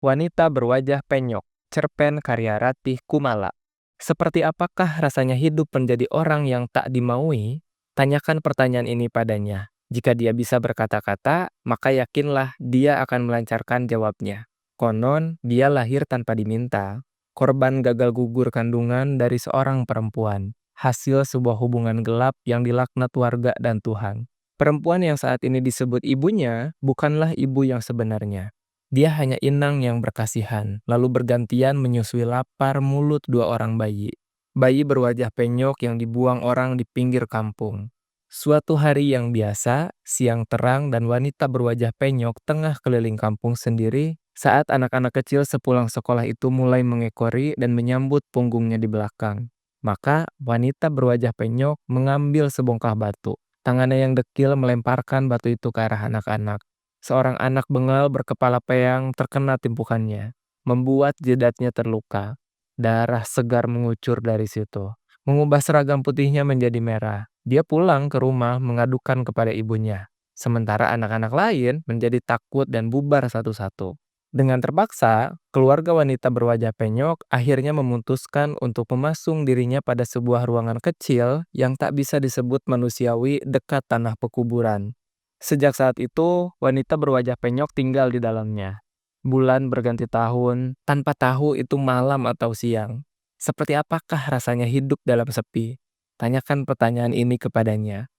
Wanita berwajah penyok, cerpen karya Ratih Kumala. Seperti apakah rasanya hidup menjadi orang yang tak dimaui? Tanyakan pertanyaan ini padanya. Jika dia bisa berkata-kata, maka yakinlah dia akan melancarkan jawabnya. Konon, dia lahir tanpa diminta. Korban gagal gugur kandungan dari seorang perempuan. Hasil sebuah hubungan gelap yang dilaknat warga dan Tuhan. Perempuan yang saat ini disebut ibunya bukanlah ibu yang sebenarnya. Dia hanya inang yang berkasihan, lalu bergantian menyusui lapar mulut dua orang bayi. Bayi berwajah penyok yang dibuang orang di pinggir kampung. Suatu hari yang biasa, siang terang dan wanita berwajah penyok tengah keliling kampung sendiri saat anak-anak kecil sepulang sekolah itu mulai mengekori dan menyambut punggungnya di belakang. Maka wanita berwajah penyok mengambil sebongkah batu. Tangannya yang dekil melemparkan batu itu ke arah anak-anak. Seorang anak bengal berkepala peyang terkena timpukannya, membuat jidatnya terluka. Darah segar mengucur dari situ, mengubah seragam putihnya menjadi merah. Dia pulang ke rumah mengadukan kepada ibunya. Sementara anak-anak lain menjadi takut dan bubar satu-satu. Dengan terpaksa, keluarga wanita berwajah penyok akhirnya memutuskan untuk memasung dirinya pada sebuah ruangan kecil yang tak bisa disebut manusiawi dekat tanah pekuburan. Sejak saat itu, wanita berwajah penyok tinggal di dalamnya. Bulan berganti tahun, tanpa tahu itu malam atau siang. Seperti apakah rasanya hidup dalam sepi? Tanyakan pertanyaan ini kepadanya.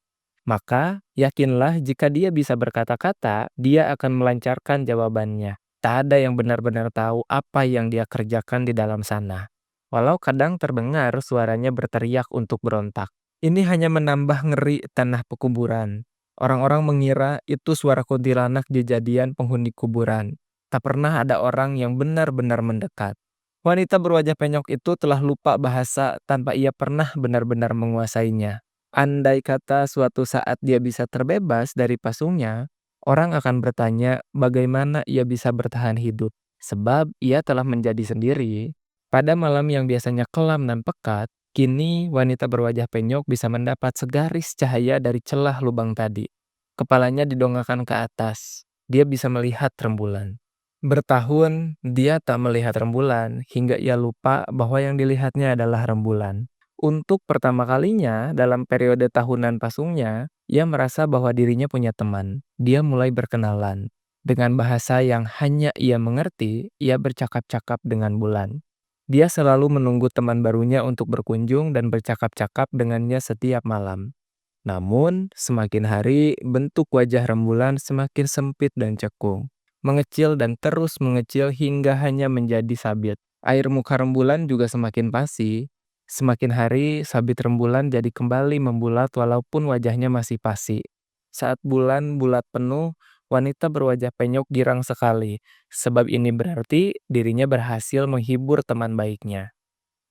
Maka, yakinlah jika dia bisa berkata-kata, dia akan melancarkan jawabannya. Tak ada yang benar-benar tahu apa yang dia kerjakan di dalam sana. Walau kadang terdengar suaranya berteriak untuk berontak. Ini hanya menambah ngeri tanah pekuburan. Orang-orang mengira itu suara kuntilanak dijadian penghuni kuburan. Tak pernah ada orang yang benar-benar mendekat. Wanita berwajah penyok itu telah lupa bahasa tanpa ia pernah benar-benar menguasainya. Andai kata suatu saat dia bisa terbebas dari pasungnya, orang akan bertanya bagaimana ia bisa bertahan hidup. Sebab ia telah menjadi sendiri. Pada malam yang biasanya kelam dan pekat, kini wanita berwajah penyok bisa mendapat segaris cahaya dari celah lubang tadi. Kepalanya didongakkan ke atas. Dia bisa melihat rembulan. Bertahun, dia tak melihat rembulan hingga ia lupa bahwa yang dilihatnya adalah rembulan. Untuk pertama kalinya dalam periode tahunan pasungnya, ia merasa bahwa dirinya punya teman. Dia mulai berkenalan. Dengan bahasa yang hanya ia mengerti, ia bercakap-cakap dengan bulan. Dia selalu menunggu teman barunya untuk berkunjung dan bercakap-cakap dengannya setiap malam. Namun, semakin hari, bentuk wajah rembulan semakin sempit dan cekung. Mengecil dan terus mengecil hingga hanya menjadi sabit. Air muka rembulan juga semakin pasi. Semakin hari, sabit rembulan jadi kembali membulat walaupun wajahnya masih pasi. Saat bulan bulat penuh, wanita berwajah penyok girang sekali. Sebab ini berarti dirinya berhasil menghibur teman baiknya.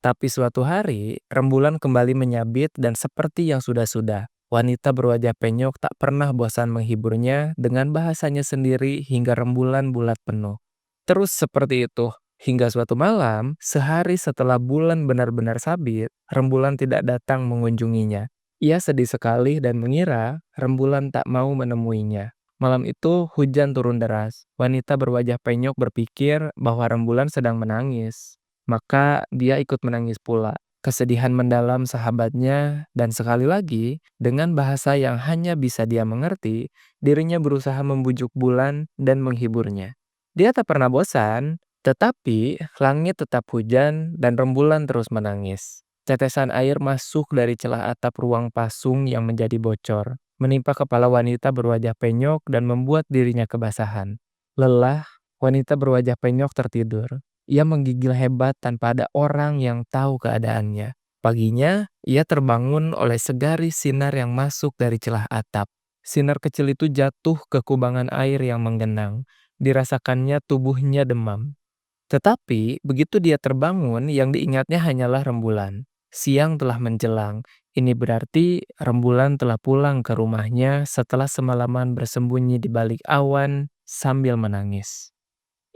Tapi suatu hari, rembulan kembali menyabit dan seperti yang sudah-sudah. Wanita berwajah penyok tak pernah bosan menghiburnya dengan bahasanya sendiri hingga rembulan bulat penuh. Terus seperti itu, hingga suatu malam, sehari setelah bulan benar-benar sabit, rembulan tidak datang mengunjunginya. Ia sedih sekali dan mengira rembulan tak mau menemuinya. Malam itu hujan turun deras. Wanita berwajah penyok berpikir bahwa rembulan sedang menangis. Maka dia ikut menangis pula. Kesedihan mendalam sahabatnya dan sekali lagi, dengan bahasa yang hanya bisa dia mengerti, dirinya berusaha membujuk bulan dan menghiburnya. Dia tak pernah bosan, tetapi langit tetap hujan dan rembulan terus menangis. Tetesan air masuk dari celah atap ruang pasung yang menjadi bocor, menimpa kepala wanita berwajah penyok dan membuat dirinya kebasahan. Lelah, wanita berwajah penyok tertidur. Ia menggigil hebat tanpa ada orang yang tahu keadaannya. Paginya, ia terbangun oleh segaris sinar yang masuk dari celah atap. Sinar kecil itu jatuh ke kubangan air yang menggenang. Dirasakannya tubuhnya demam. Tetapi, begitu dia terbangun, yang diingatnya hanyalah rembulan. Siang telah menjelang. Ini berarti rembulan telah pulang ke rumahnya setelah semalaman bersembunyi di balik awan sambil menangis.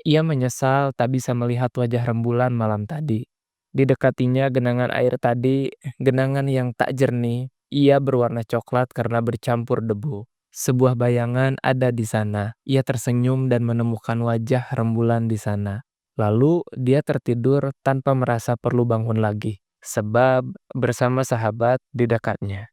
Ia menyesal tak bisa melihat wajah rembulan malam tadi. Didekatinya genangan air tadi, genangan yang tak jernih, ia berwarna coklat karena bercampur debu. Sebuah bayangan ada di sana. Ia tersenyum dan menemukan wajah rembulan di sana. Lalu dia tertidur tanpa merasa perlu bangun lagi, sebab bersama sahabat di dekatnya.